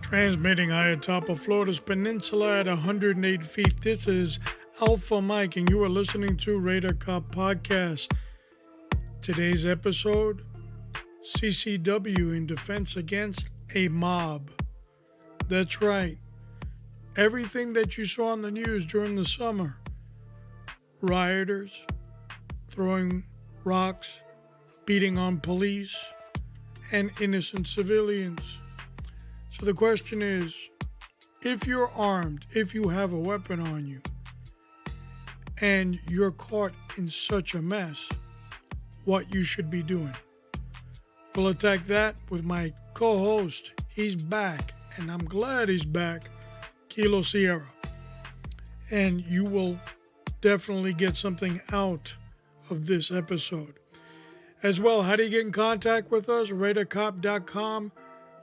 Transmitting high atop of Florida's peninsula at 108 feet, this is Alpha Mike, and you are listening to Radar Cop Podcast. Today's episode, C.C.W. in defense against a mob. That's right. Everything that you saw on the news during the summer. Rioters, throwing rocks, beating on police, and innocent civilians. So the question is, if you're armed, if you have a weapon on you, and you're caught in such a mess, what you should be doing. We'll attack that with my co-host. He's back, and I'm glad he's back, Kilo Sierra. And you will definitely get something out of this episode. As well, how do you get in contact with us? RadarCop.com.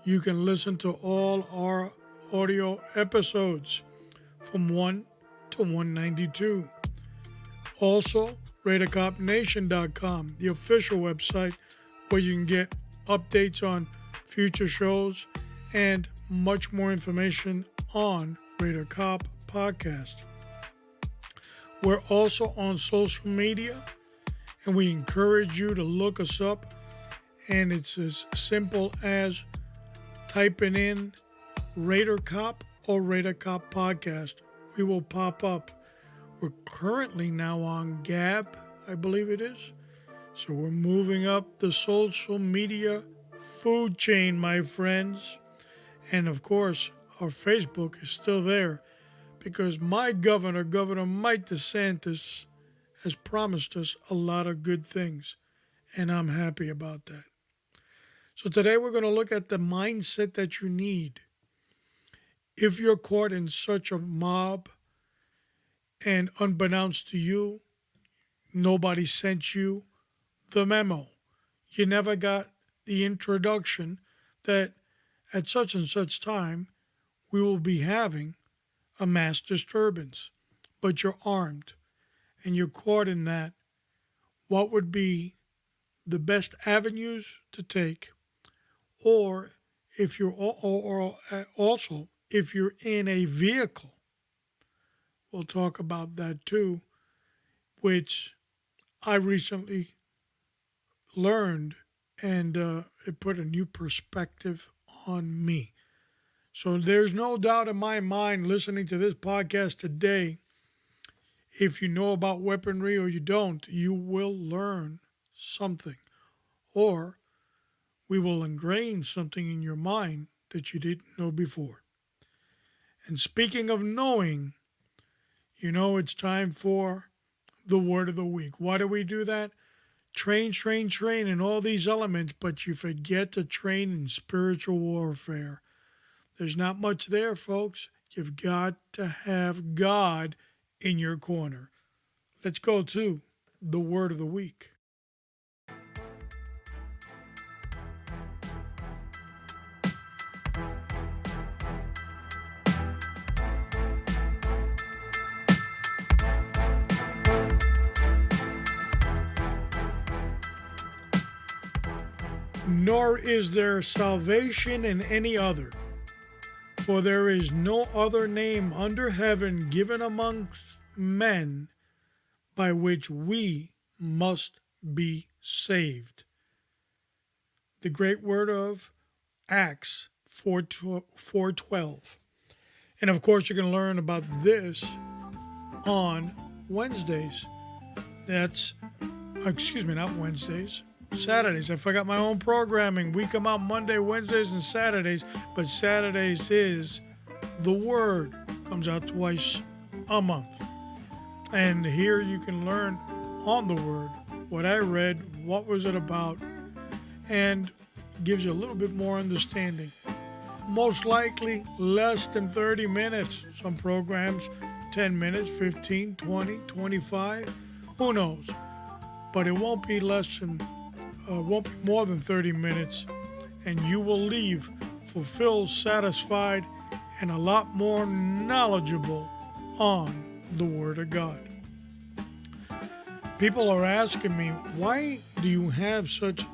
You can listen to all our audio episodes from 1 to 192. Also, RadarCopNation.com, the official website where you can get updates on future shows and much more information on Radar Cop Podcast. We're also on social media, and we encourage you to look us up, and it's as simple as typing in Radar Cop or Radar Cop Podcast. We will pop up. We're currently now on Gab, I believe it is. So we're moving up the social media food chain, my friends. And of course, our Facebook is still there because my governor, Governor Mike DeSantis, has promised us a lot of good things. And I'm happy about that. So today we're going to look at the mindset that you need. If you're caught in such a mob and unbeknownst to you, nobody sent you the memo. You never got the introduction that at such and such time we will be having a mass disturbance, but you're armed and you're caught in that. What would be the best avenues to take? Or if you're also if you're in a vehicle, we'll talk about that too, which I recently learned, and it put a new perspective on me. So there's no doubt in my mind listening to this podcast today, if you know about weaponry or you don't, you will learn something. Or we will ingrain something in your mind that you didn't know before. And speaking of knowing, it's time for the word of the week. Why do we do that? Train in all these elements, but you forget to train in spiritual warfare. There's not much there, folks. You've got to have God in your corner. Let's go to the word of the week. Nor is there salvation in any other, for there is no other name under heaven given amongst men by which we must be saved. The great word of Acts 4:12. And of course, you can learn about this on Wednesdays. Not Wednesdays. Saturdays. I forgot my own programming. We come out Monday, Wednesdays, and Saturdays, but Saturdays is the Word. Comes out twice a month. And here you can learn on the Word what I read, what was it about, and gives you a little bit more understanding. most likely less than 30 minutes. Some programs, 10 minutes, 15, 20, 25, who knows? But it won't be won't be more than 30 minutes, and you will leave fulfilled, satisfied, and a lot more knowledgeable on the Word of God. People are asking me, why do you have such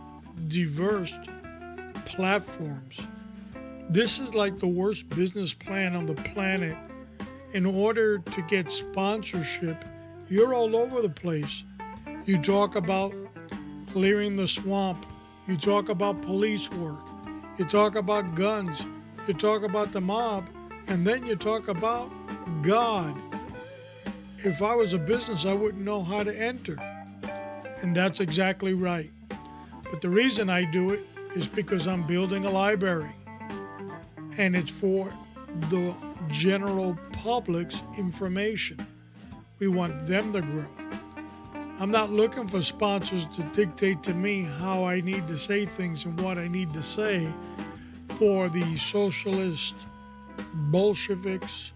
diverse platforms? This is like the worst business plan on the planet. In order to get sponsorship, you're all over the place. You talk about clearing the swamp. You talk about police work. You talk about guns. You talk about the mob. And then you talk about God. If I was a business, I wouldn't know how to enter. And that's exactly right. But the reason I do it is because I'm building a library. And it's for the general public's information. We want them to grow. I'm not looking for sponsors to dictate to me how I need to say things and what I need to say for the socialist, Bolsheviks,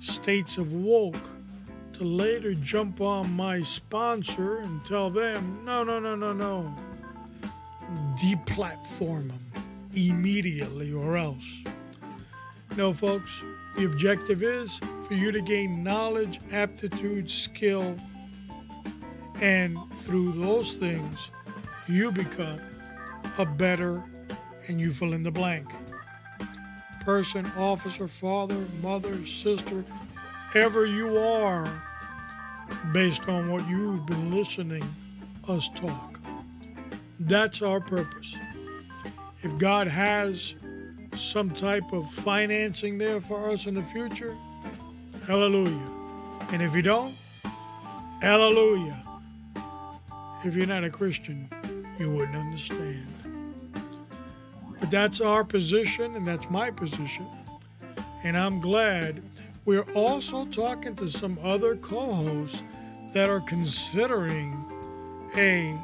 states of woke to later jump on my sponsor and tell them, no. Deplatform them immediately or else. No, folks, the objective is for you to gain knowledge, aptitude, skill, and through those things, you become a better, and you fill in the blank, person, officer, father, mother, sister, ever you are, based on what you've been listening us talk. That's our purpose. If God has some type of financing there for us in the future, hallelujah. And if you don't, hallelujah. If you're not a Christian, you wouldn't understand. But that's our position, and that's my position. And I'm glad we're also talking to some other co-hosts that are considering a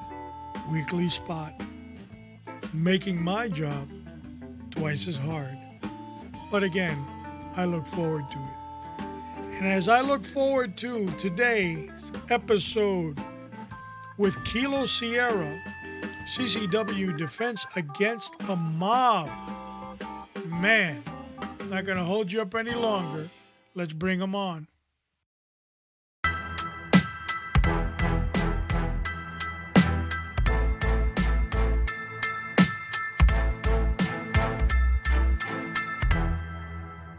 weekly spot, making my job twice as hard. But again, I look forward to it. And as I look forward to today's episode with Kilo Sierra, C.C.W. Defense Against a Mob. Man, not going to hold you up any longer. Let's bring them on.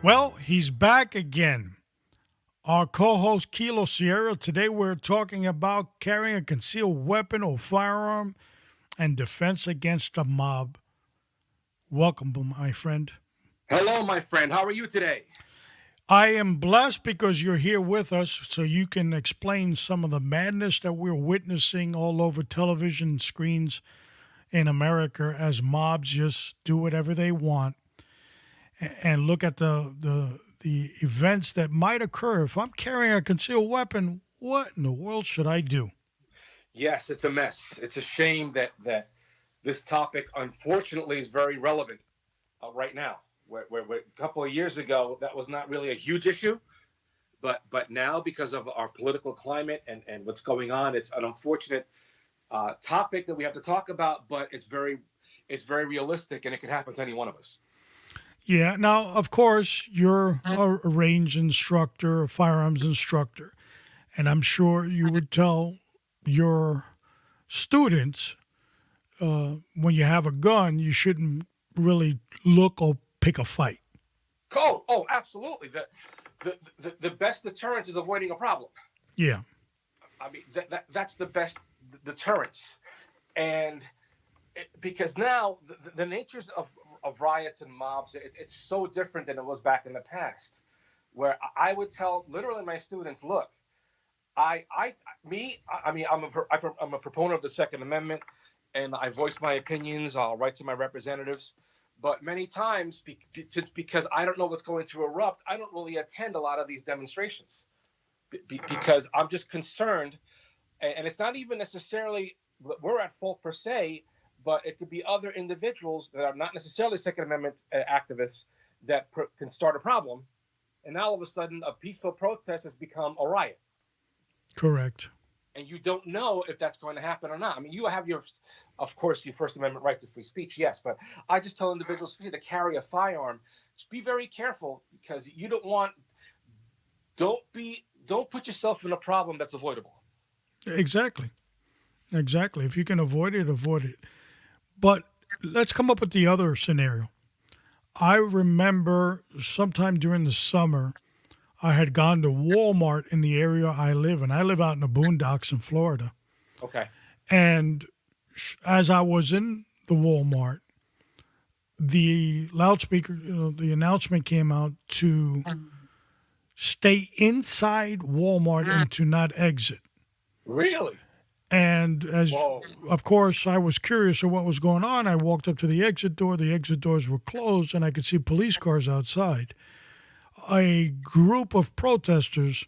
Well, he's back again. Our co-host Kilo Sierra. Today we're talking about carrying a concealed weapon or firearm and defense against a mob. Welcome, my friend. Hello, my friend. How are you today? I am blessed because you're here with us so you can explain some of the madness that we're witnessing all over television screens in America as mobs just do whatever they want. And look at the events that might occur. If I'm carrying a concealed weapon, what in the world should I do? Yes, it's a mess. It's a shame that this topic, unfortunately, is very relevant right now. Where a couple of years ago, that was not really a huge issue. But now, because of our political climate and what's going on, it's an unfortunate topic that we have to talk about, but it's very realistic, and it can happen to any one of us. Yeah. Now, of course, you're a range instructor, a firearms instructor, and I'm sure you would tell your students when you have a gun, you shouldn't really look or pick a fight. Oh, absolutely. The best deterrence is avoiding a problem. Yeah. I mean, that's the best deterrence, and because now the natures of riots and mobs, it's so different than it was back in the past, where I would tell literally my students, look, I'm a proponent of the Second Amendment, and I voice my opinions. I'll write to my representatives, but many times, because I don't know what's going to erupt, I don't really attend a lot of these demonstrations because I'm just concerned, and it's not even necessarily we're at fault per se, but it could be other individuals that are not necessarily Second Amendment activists that can start a problem, and now all of a sudden a peaceful protest has become a riot. Correct. And you don't know if that's going to happen or not. I mean, you have of course, your First Amendment right to free speech, yes, but I just tell individuals to carry a firearm. Just be very careful, because you don't put yourself in a problem that's avoidable. Exactly. If you can avoid it, avoid it. But let's come up with the other scenario. I remember sometime during the summer, I had gone to Walmart in the area I live in. I live out in the boondocks in Florida. Okay. And as I was in the Walmart, the loudspeaker, the announcement came out to stay inside Walmart and to not exit. Really? And Whoa. of course, I was curious of what was going on. I walked up to the exit door. The exit doors were closed, and I could see police cars outside. A group of protesters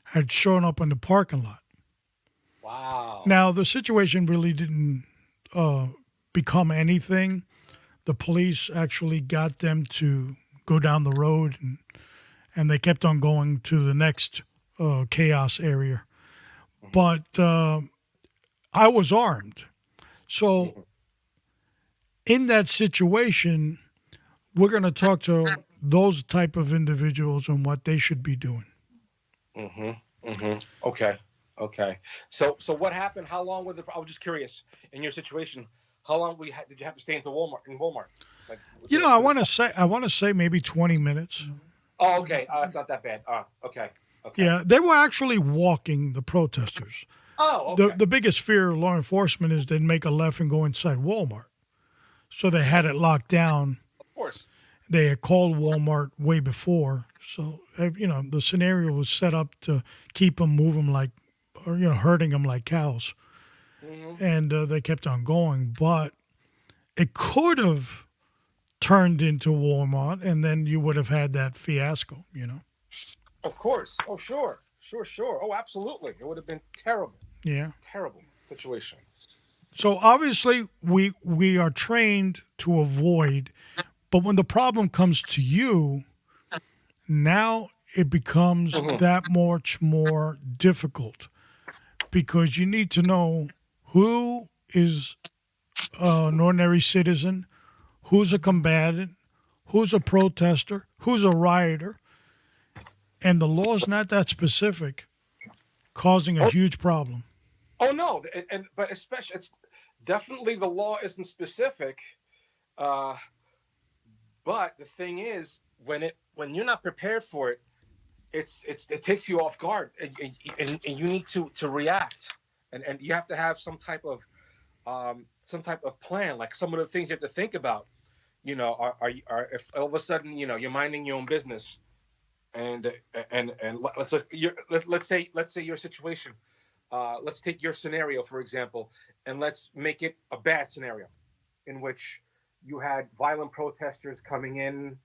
had shown up in the parking lot. Wow. Now, the situation really didn't become anything. The police actually got them to go down the road, and they kept on going to the next chaos area. But I was armed. So in that situation, we're going to talk to those type of individuals and what they should be doing. Okay. So what happened? How long I was just curious, in your situation, how long did you have to stay in Walmart? Like, I want to say maybe 20 minutes. Oh, okay. It's not that bad. Okay. Yeah, they were actually walking, the protesters. Oh, okay. The biggest fear of law enforcement is they'd make a left and go inside Walmart. So they had it locked down. Of course. They had called Walmart way before. So, the scenario was set up to keep them moving herding them like cows. Mm-hmm. And they kept on going. But it could have turned into Walmart, and then you would have had that fiasco, Of course. Oh, sure. Oh, absolutely. It would have been terrible. Yeah. Terrible situation. So obviously we are trained to avoid, but when the problem comes to you, now it becomes that much more difficult, because you need to know who is an ordinary citizen, who's a combatant, who's a protester, who's a rioter, and the law is not that specific, causing a huge problem. Oh no, but especially, it's definitely, the law isn't specific. But the thing is, when you're not prepared for it, it takes you off guard, and you need to react, and you have to have some type of plan. Like, some of the things you have to think about, if all of a sudden, you're minding your own business, and let's say your situation. Let's take your scenario, for example, and let's make it a bad scenario, in which you had violent protesters coming in,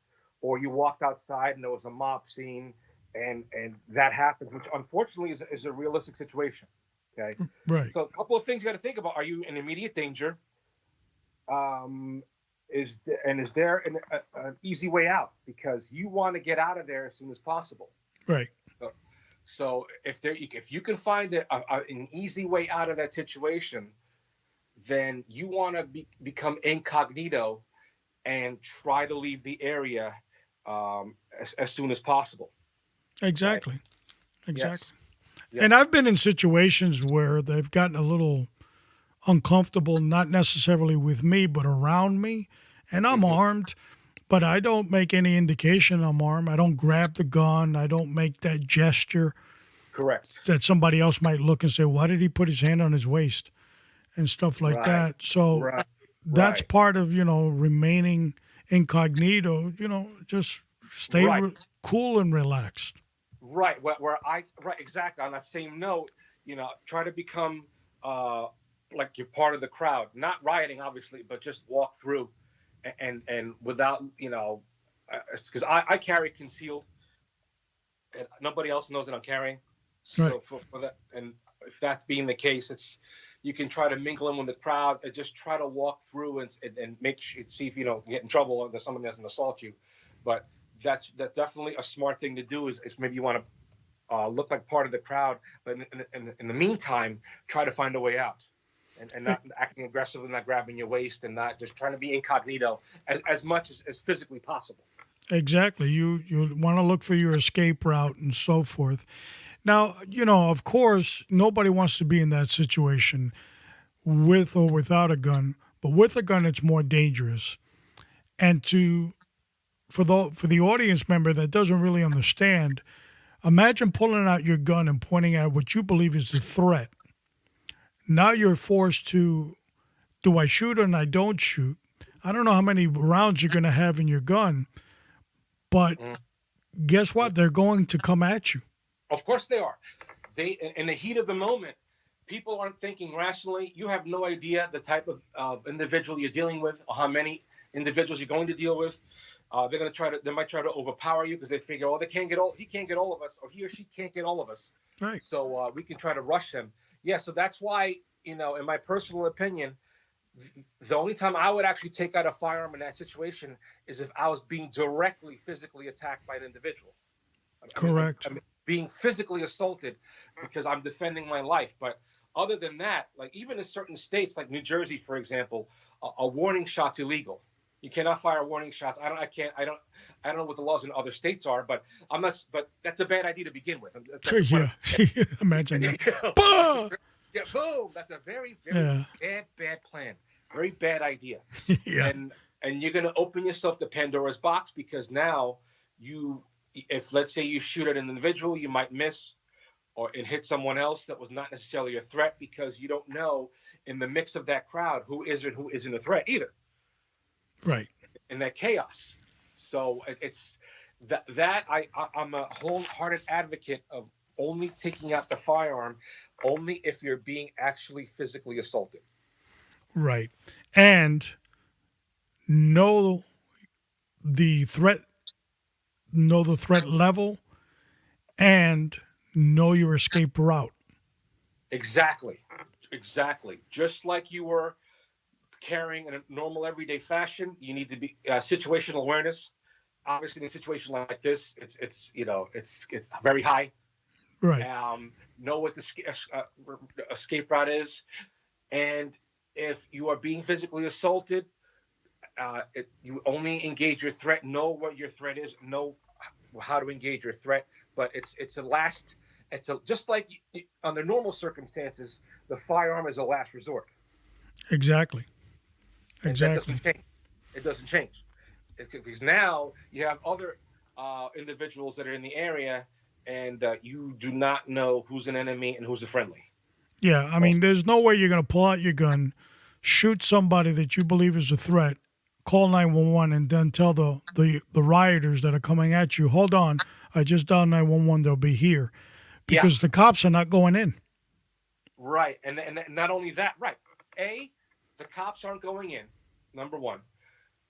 or you walked outside and there was a mob scene, and that happens, which unfortunately is a realistic situation. Okay. Right. So a couple of things you got to think about: are you in immediate danger? Is there an easy way out? Because you want to get out of there as soon as possible. Right. So if you can find an easy way out of that situation, then you want to become incognito and try to leave the area as soon as possible. Exactly. Right? Exactly. Yes. And I've been in situations where they've gotten a little uncomfortable, not necessarily with me, but around me. And I'm armed, but I don't make any indication I'm armed. I don't grab the gun. I don't make that gesture. Correct. That somebody else might look and say, why did he put his hand on his waist? And stuff like that. So that's part of, remaining incognito, just stay cool and relaxed. Right. Exactly. On that same note, try to become like you're part of the crowd, not rioting, obviously, but just walk through and without, because I carry concealed, and nobody else knows that I'm carrying. So for that, and if that's being the case, you can try to mingle in with the crowd and just try to walk through and make see if you don't get in trouble or that someone doesn't assault you. But that's definitely a smart thing to do. Is maybe you want to look like part of the crowd, but in the meantime, try to find a way out, and not acting aggressive and not grabbing your waist and not just trying to be incognito as much as physically possible. Exactly. You want to look for your escape route and so forth. Now, of course, nobody wants to be in that situation with or without a gun, but with a gun, it's more dangerous. And for the audience member that doesn't really understand, imagine pulling out your gun and pointing at what you believe is the threat. Now you're forced to, do I shoot or I don't shoot? I don't know how many rounds you're going to have in your gun, but guess what? They're going to come at you. Of course they are. They, in the heat of the moment, people aren't thinking rationally. You have no idea the type of individual you're dealing with, or how many individuals you're going to deal with. They're going to they might try to overpower you because they figure, oh, he can't get all of us, or he or she can't get all of us. Right. So we can try to rush him. Yeah. So that's why, in my personal opinion, the only time I would actually take out a firearm in that situation is if I was being directly physically attacked by an individual. Correct. I mean, being physically assaulted because I'm defending my life. But other than that, like even in certain states, like New Jersey, for example, a warning shot's illegal. You cannot fire warning shots. I don't know what the laws in other states are, but but that's a bad idea to begin with. Yeah. Imagine that. Yeah, boom. That's a very, very bad plan. Very bad idea. Yeah. And you're going to open yourself to Pandora's box, because now if let's say you shoot at an individual, you might miss or hit someone else that was not necessarily a threat, because you don't know in the mix of that crowd who is and who isn't a threat either. Right. In that chaos. So it's that I'm a wholehearted advocate of only taking out the firearm only if you're being actually physically assaulted. Right. And know the threat level, and know your escape route. Exactly. Just like you were carrying in a normal everyday fashion, you need to be situational awareness. Obviously, in a situation like this, it's very high. Right. Know what the escape route is, and if you are being physically assaulted, you only engage your threat. Know what your threat is. Know how to engage your threat. But just like under normal circumstances, the firearm is a last resort. Exactly. And that doesn't change. It doesn't change, because now you have other individuals that are in the area, and you do not know who's an enemy and who's a friendly. Yeah, I mean, there's no way you're going to pull out your gun, shoot somebody that you believe is a threat, call 911, and then tell the rioters that are coming at you, hold on, I just dialed 911, they'll be here. Because the cops are not going in. Right, and not only that, right. The cops aren't going in, number one.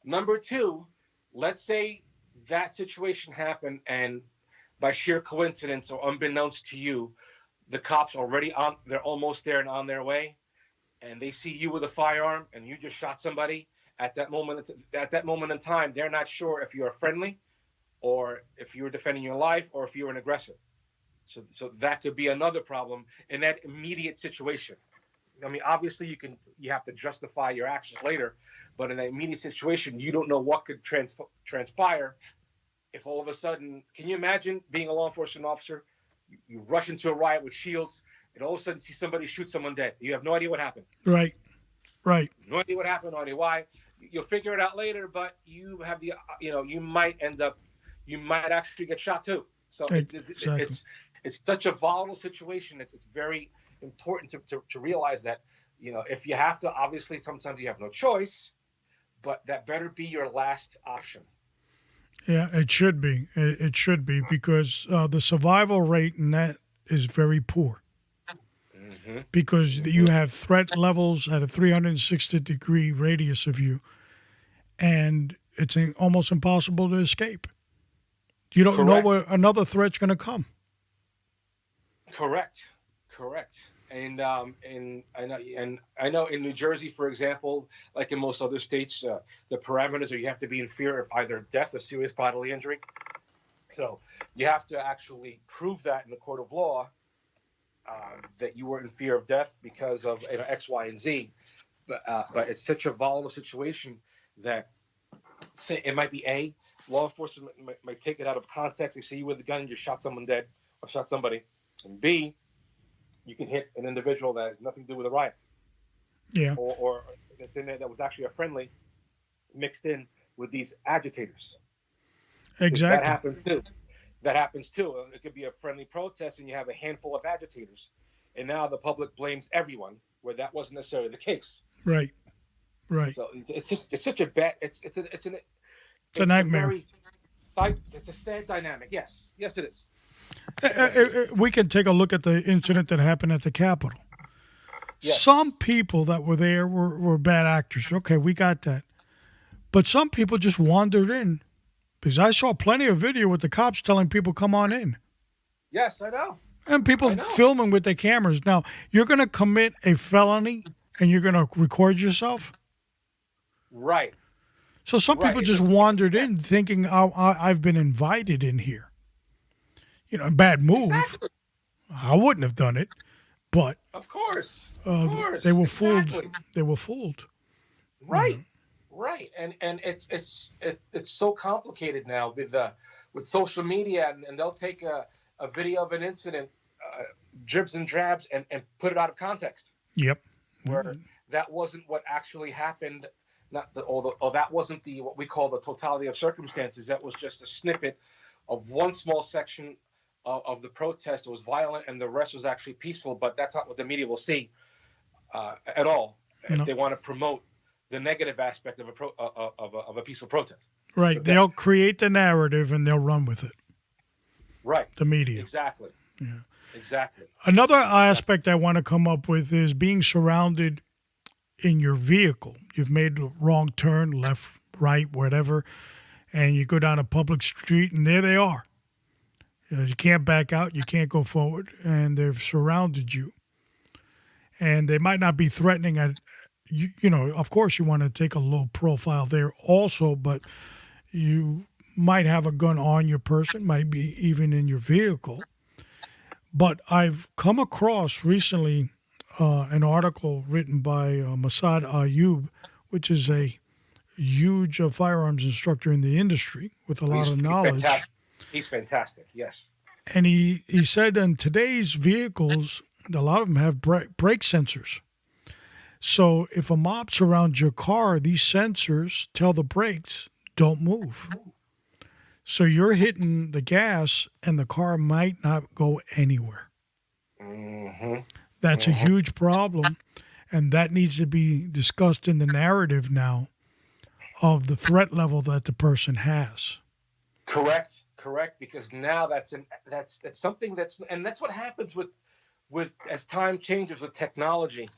Number two, let's say that situation happened, and by sheer coincidence or unbeknownst to you, the cops they're almost there and on their way, and they see you with a firearm and you just shot somebody. At that moment in time, they're not sure if you're a friendly, or if you were defending your life, or if you were an aggressor. So that could be another problem in that immediate situation. I mean, obviously you have to justify your actions later, but in an immediate situation, you don't know what could transpire. If all of a sudden, can you imagine being a law enforcement officer? You rush into a riot with shields, and all of a sudden see somebody shoot someone dead. You have no idea what happened. Right. No idea what happened, no idea why. You'll figure it out later, but you have you might actually get shot too. So exactly. It's such a volatile situation. It's very important to realize that, if you have to, obviously sometimes you have no choice, but that better be your last option. Yeah, it should be. It should be, because the survival rate in that is very poor. Mm-hmm. Because you have threat levels at a 360-degree radius of you, and it's almost impossible to escape. You don't know where another threat's going to come. Correct. And I know in New Jersey, for example, like in most other states, the parameters are you have to be in fear of either death or serious bodily injury. So you have to actually prove that in the court of law, that you were in fear of death because of X, Y, and Z. But it's such a volatile situation that it might be law enforcement might take it out of context. They see you with a gun, you shot someone dead or shot somebody, and B, you can hit an individual that has nothing to do with a riot, Yeah. or that was actually a friendly mixed in with these agitators. Exactly. That happens too. That happens too. It could be a friendly protest, and you have a handful of agitators, and now the public blames everyone, where that wasn't necessarily the case. Right. Right. So it's such a bad. It's a nightmare. It's a sad dynamic. Yes, it is. We can take a look at the incident that happened at the Capitol. Yes. Some people that were there were bad actors. Okay, we got that. But some people just wandered in. Because I saw plenty of video with the cops telling people, come on in. Yes, I know. And people filming with their cameras. Now, you're going to commit a felony and you're going to record yourself? Right. So some people just wandered in thinking, I've been invited in here. Bad move. Exactly. I wouldn't have done it, but of course, they were fooled. They were fooled. Right, right, and it's so complicated now with social media, and they'll take a video of an incident, dribs and drabs, and put it out of context. Yep. Where that wasn't what actually happened. That wasn't what we call the totality of circumstances. That was just a snippet of one small section of the protest. It was violent, and the rest was actually peaceful. But that's not what the media will see at all if they want to promote the negative aspect of a peaceful protest. Right. They'll create the narrative and they'll run with it. Right. The media. Exactly. Yeah. Exactly. Another aspect I want to come up with is being surrounded in your vehicle. You've made a wrong turn, left, right, whatever, and you go down a public street, and there they are. You can't back out, you can't go forward, and they've surrounded you. And they might not be threatening at of course you want to take a low profile there also, but you might have a gun on your person, might be even in your vehicle. But I've come across recently an article written by Masad Ayub, which is a huge firearms instructor in the industry with a lot of knowledge. He's fantastic, yes. And he said in today's vehicles, a lot of them have brake sensors. So if a mob surrounds your car, these sensors tell the brakes, don't move. So you're hitting the gas and the car might not go anywhere. Mm-hmm. That's a huge problem. And that needs to be discussed in the narrative now of the threat level that the person has. Correct. Because now that's something that's what happens with as time changes with technology.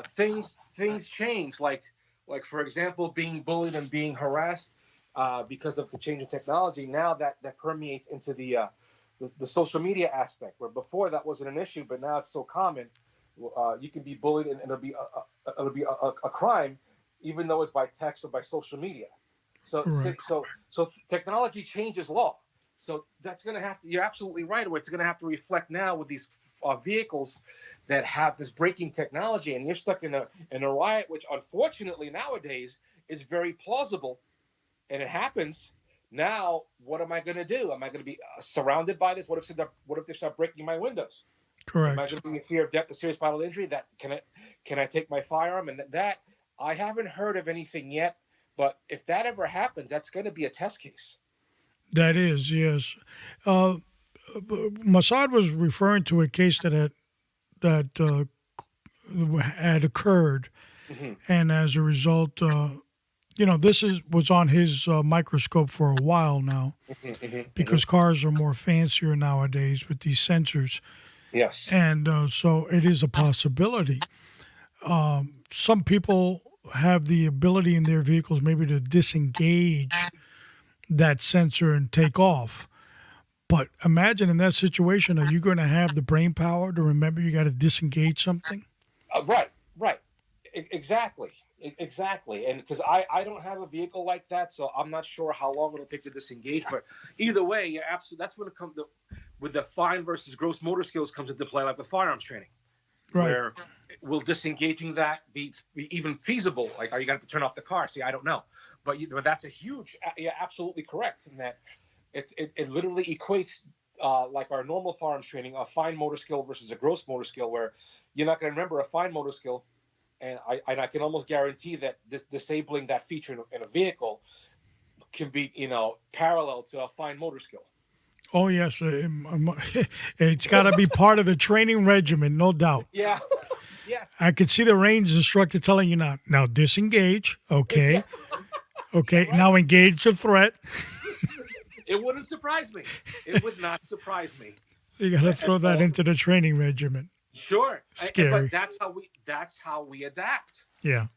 Things change. Like for example, being bullied and being harassed because of the change in technology. Now that permeates into the social media aspect, where before that wasn't an issue, but now it's so common. You can be bullied and it'll be a crime, even though it's by text or by social media. So technology changes law. So that's going to have to. You're absolutely right. It's going to have to reflect now with these vehicles that have this braking technology, and you're stuck in a riot, which unfortunately nowadays is very plausible, and it happens. Now, what am I going to do? Am I going to be surrounded by this? What if they start breaking my windows? Correct. Am I going to be in fear of death or serious bodily injury? That can I take my firearm? And that I haven't heard of anything yet. But if that ever happens, that's going to be a test case. That is, yes. Mossad was referring to a case that had occurred, mm-hmm. and as a result, this was on his microscope for a while now, mm-hmm. because cars are more fancier nowadays with these sensors. Yes, and so it is a possibility. Some people have the ability in their vehicles maybe to disengage that sensor and take off. But imagine in that situation, are you going to have the brain power to remember you got to disengage something? Right. Exactly. Exactly. And because I don't have a vehicle like that, so I'm not sure how long it'll take to disengage. But either way, you're absolutely, that's when it comes to, with the fine versus gross motor skills comes into play, like with firearms training, Right. where will disengaging that be even feasible? Like, are you going to have to turn off the car? See, I don't know. But that's a huge, you're absolutely correct in that it literally equates like our normal firearms training, a fine motor skill versus a gross motor skill, where you're not going to remember a fine motor skill. And I can almost guarantee that this disabling that feature in a vehicle can be, parallel to a fine motor skill. Oh, yes. It's got to be part of the training regimen, no doubt. Yeah. Yes. I could see the range instructor telling you now disengage. Okay. Okay. Right. Now engage the threat. It wouldn't surprise me. It would not surprise me. You got to throw that into the training regimen. Sure. Scary. But that's how we adapt. Yeah.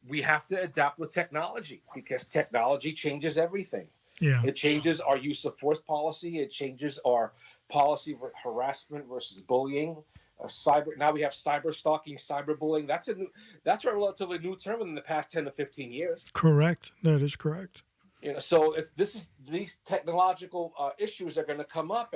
We have to adapt with technology because technology changes everything. Yeah. It changes our use of force policy. It changes our policy for harassment versus bullying. Now we have cyber stalking, cyber bullying. That's a relatively new term in the past 10 to 15 years. Correct. That is correct. So these technological issues are going to come up,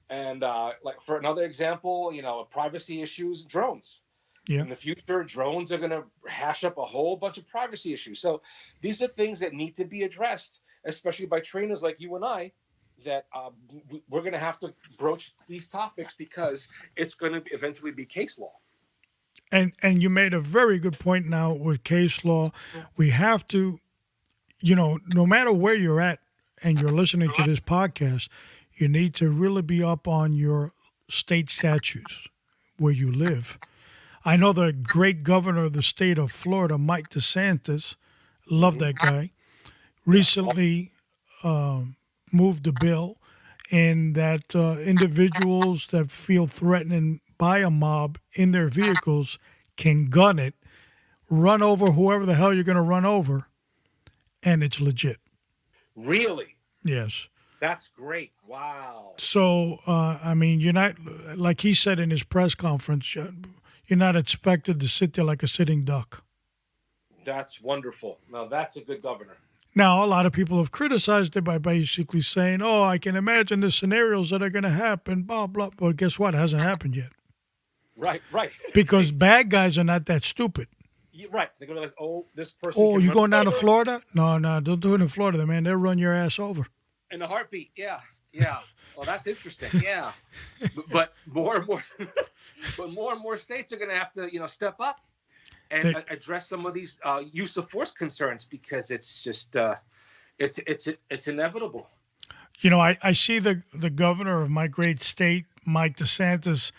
and like for another example, privacy issues, drones. Yeah. In the future, drones are going to hash up a whole bunch of privacy issues. So these are things that need to be addressed, especially by trainers like you and I, that we're going to have to broach these topics because it's going to eventually be case law. And you made a very good point now with case law. We have to, no matter where you're at and you're listening to this podcast, you need to really be up on your state statutes where you live. I know the great governor of the state of Florida, Mike DeSantis, love that guy, recently moved a bill in that individuals that feel threatened by a mob in their vehicles can gun it, run over whoever the hell you're going to run over, and it's legit. Really? Yes. That's great. Wow. So, you're not, like he said in his press conference, you're not expected to sit there like a sitting duck. That's wonderful. Now, that's a good governor. Now, a lot of people have criticized it by basically saying, oh, I can imagine the scenarios that are going to happen, blah, blah. Well, guess what? It hasn't happened yet. Right. Because bad guys are not that stupid. Right. They're going to like, this person. Oh, you going down to Florida? No, don't do it in Florida, man. They'll run your ass over. In a heartbeat. Yeah. Well, that's interesting. Yeah. But more and more states are going to have to, step up and address some of these use of force concerns because it's just it's inevitable. I see the governor of my great state, Mike DeSantis,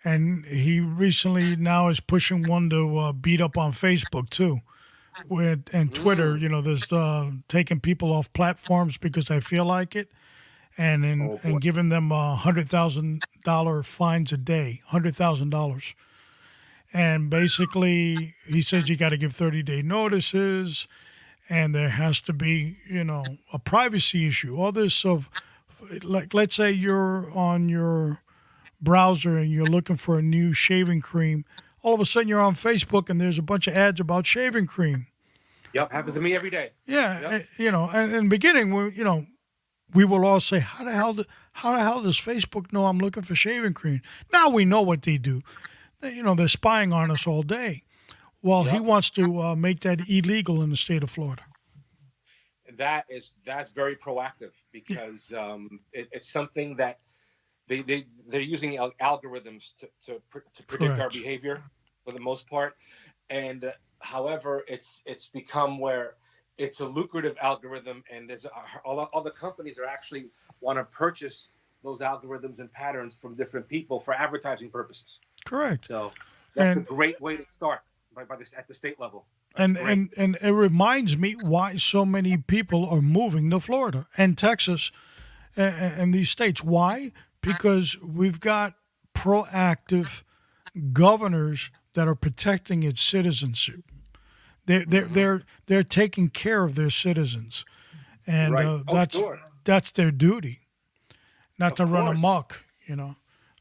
and he recently now is pushing one to beat up on Facebook too, and Twitter. There's taking people off platforms because they feel like it, and giving them $100,000 fines a day, $100,000. And basically, he says you got to give 30-day notices, and there has to be, a privacy issue. All this like, let's say you're on your browser and you're looking for a new shaving cream. All of a sudden, you're on Facebook, and there's a bunch of ads about shaving cream. Yep, happens to me every day. Yeah, yep. And in the beginning, we will all say, how the hell does Facebook know I'm looking for shaving cream? Now we know what they do. They're spying on us all day. Well, He wants to make that illegal in the state of Florida. That's very proactive because it's something that they're using algorithms to predict our behavior for the most part. And however, it's become where it's a lucrative algorithm, and there's all the companies are actually want to purchase those algorithms and patterns from different people for advertising purposes. Correct. So that's a great way to start by this at the state level. And it reminds me why so many people are moving to Florida and Texas and these states. Why? Because we've got proactive governors that are protecting its citizenship. They're taking care of their citizens, and that's their duty. not Of to run course. amok, you know.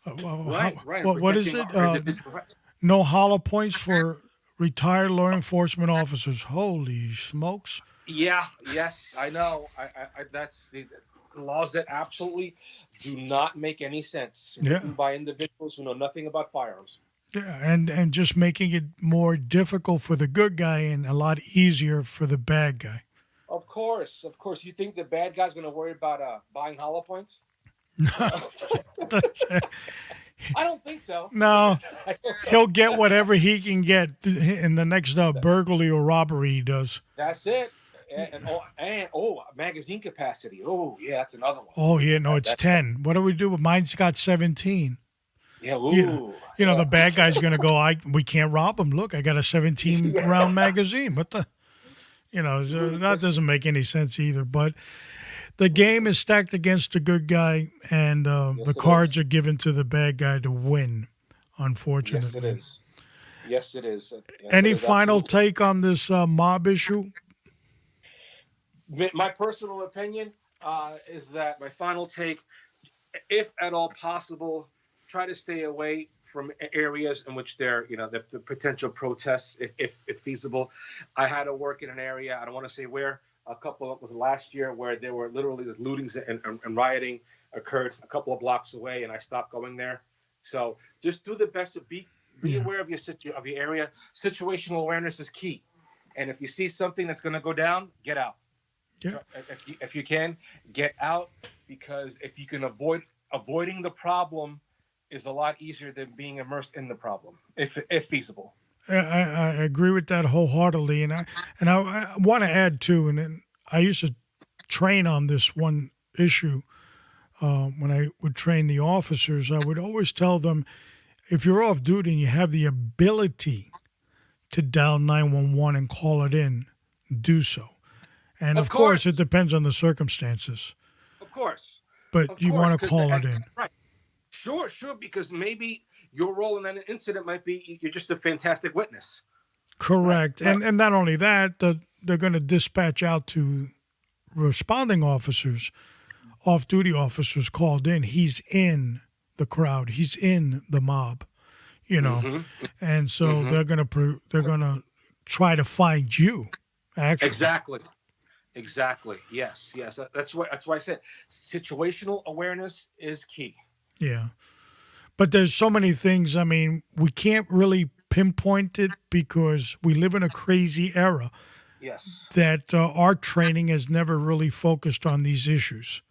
Right, right. What is Protecting it? our individual rights. No hollow points for retired law enforcement officers. Holy smokes. Yeah, yes, I know. That's the laws that absolutely do not make any sense, Yeah. written by individuals who know nothing about firearms. Yeah, and just making it more difficult for the good guy and a lot easier for the bad guy. Of course, of course. You think the bad guy's going to worry about buying hollow points? You know, I don't think so. No, I don't know. he'll get whatever he can get in the next burglary or robbery he does. That's it. And magazine capacity. Oh, yeah, that's another one. Oh yeah, no, it's That 10. What do we do? Mine's got 17. yeah. You know, Ooh. the bad guy's gonna go. We can't rob him. Look, I got a 17 Yeah. round magazine. What the? So that doesn't make any sense either. But the game is stacked against the good guy, and Yes, the it cards is. are given to the bad guy to win. Yes, it Unfortunately. is. Yes, it is. Yes, it Any is. final Absolutely. take on this mob issue? My personal opinion is that my final take, if at all possible, try to stay away from areas in which there, the potential protests, if feasible. I had to work in an area, I don't want to say where, it was last year, where there were literally the lootings and rioting occurred a couple of blocks away, and I stopped going there. So just do the best to be Yeah. aware of your area. Situational awareness is key. And if you see something that's going to go down, get out. Yeah. If you can, get out, because if you can avoiding the problem is a lot easier than being immersed in the problem, if feasible. I agree with that wholeheartedly, and I want to add too. And then I used to train on this one issue when I would train the officers. I would always tell them, if you're off duty and you have the ability to dial 911 and call it in, do so. And Of of course, it course, depends on the circumstances, of course, but of you course, want to because call it in. right, sure, because maybe your role in that incident might be you're just a fantastic witness. Right, Correct. right. And not only that, they're going to dispatch out to responding officers, off duty officers called in. He's in the crowd. He's in the mob, Mm-hmm. and so Mm-hmm. they're gonna try to find you. Actually, Exactly. Yes. That's why I said situational awareness is key. yeah. But there's so many things. I mean, we can't really pinpoint it because we live in a crazy era Yes. that our training has never really focused on these issues.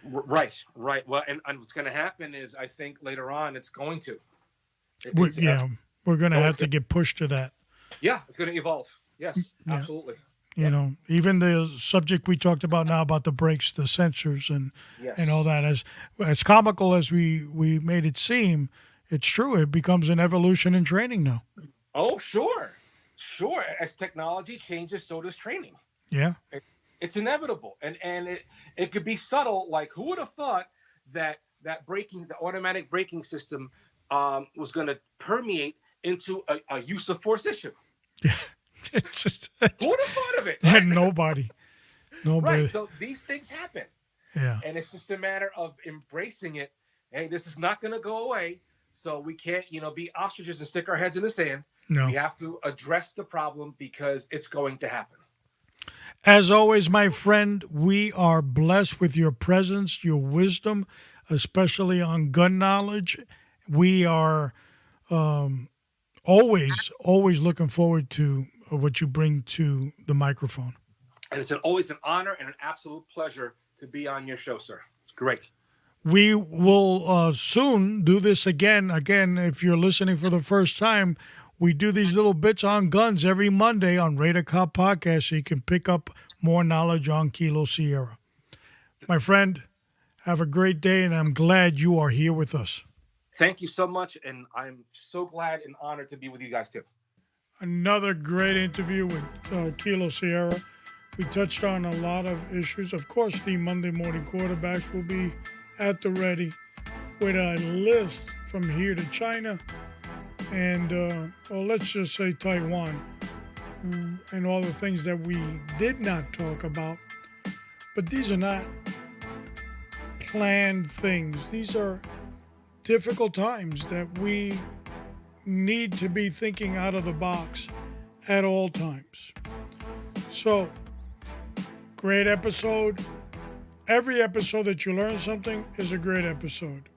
Right. Well, and what's going to happen is, I think later on it's going to. We, It's yeah, we're gonna going have to. to get pushed to that. Yeah, it's going to evolve. Yes, Yeah. absolutely. You know, even the subject we talked about now about the brakes, the sensors, and all Yes. that. As comical as we made it seem, it's true. It becomes an evolution in training now. Oh, sure. As technology changes, so does training. Yeah, It's inevitable, and it could be subtle. Like, who would have thought that the automatic braking system, was going to permeate into a use of force issue? it's just Who would have thought of it? had Right. nobody. Right. So these things happen, Yeah, and it's just a matter of embracing it. Hey, this is not going to go away, so we can't, be ostriches and stick our heads in the sand. no. We have to address the problem because it's going to happen. As always, my friend, we are blessed with your presence, your wisdom, especially on gun knowledge. We are always looking forward to what you bring to the microphone. And it's always an honor and an absolute pleasure to be on your show, sir. It's great. We will soon do this again. Again, if you're listening for the first time, we do these little bits on guns every Monday on Radar Cop Podcast, so you can pick up more knowledge on Kilo Sierra. My friend, have a great day, and I'm glad you are here with us. Thank you so much, and I'm so glad and honored to be with you guys too. Another great interview with Kilo Sierra. We touched on a lot of issues. Of course, the Monday morning quarterbacks will be at the ready with a list from here to China and, let's just say Taiwan, and all the things that we did not talk about. But these are not unplanned things. These are difficult times that we need to be thinking out of the box at all times. So, great episode. Every episode that you learn something is a great episode.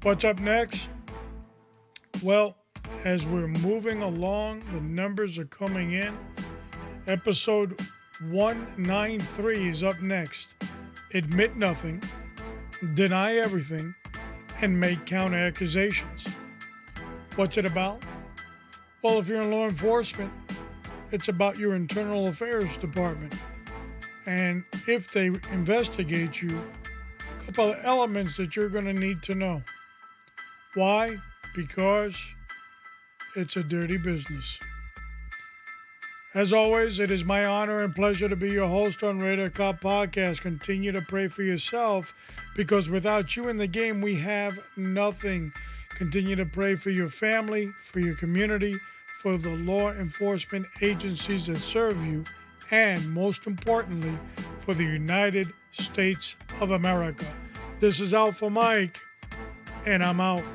What's up next? Well, as we're moving along, the numbers are coming in. Episode 193 is up next. Admit nothing, deny everything, and make counter accusations. What's it about? Well, if you're in law enforcement, it's about your internal affairs department. And if they investigate you, a couple of elements that you're going to need to know. Why? Because it's a dirty business. As always, it is my honor and pleasure to be your host on Radar Cop Podcast. Continue to pray for yourself, because without you in the game, we have nothing. Continue to pray for your family, for your community, for the law enforcement agencies that serve you, and most importantly, for the United States of America. This is Alpha Mike, and I'm out.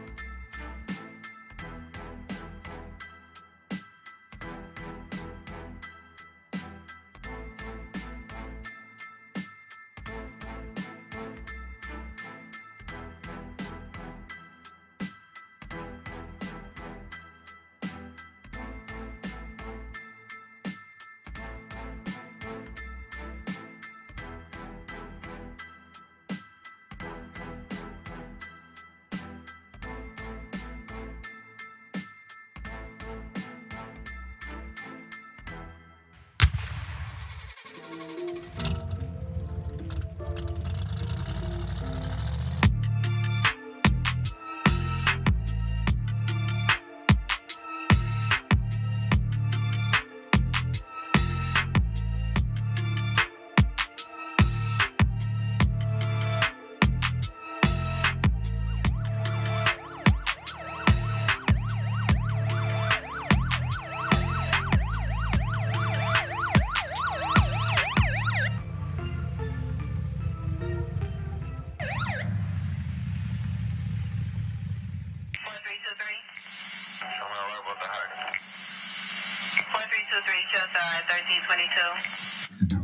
Just 1322.